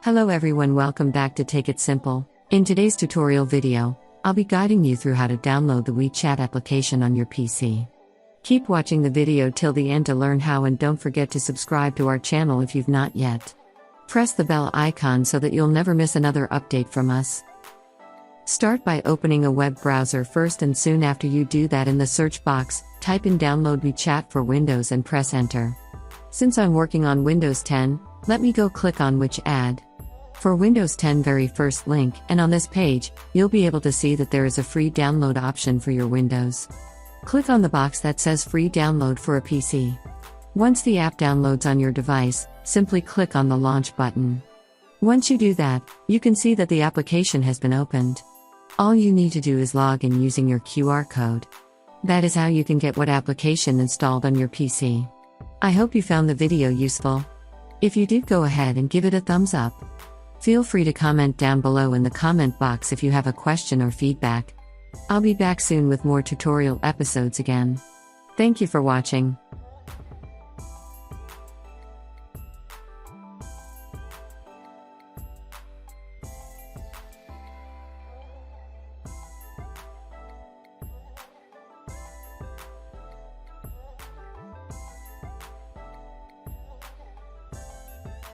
Hello everyone, welcome back to Take It Simple. In today's tutorial video, I'll be guiding you through how to download the WeChat application on your PC. Keep watching the video till the end to learn how, and don't forget to subscribe to our channel if you've not yet. Press the bell icon so that you'll never miss another update from us. Start by opening a web browser first, and soon after you do that, in the search box, type in Download WeChat for Windows and press enter. Since I'm working on Windows 10, let me go click on which add. For Windows 10 very first link, and on this page, you'll be able to see that there is a free download option for your Windows. Click on the box that says free download for a PC. Once the app downloads on your device, simply click on the launch button. Once you do that, you can see that the application has been opened. All you need to do is log in using your QR code. That is how you can get what application installed on your PC. I hope you found the video useful. If you did, go ahead and give it a thumbs up. Feel free to comment down below in the comment box if you have a question or feedback. I'll be back soon with more tutorial episodes again. Thank you for watching.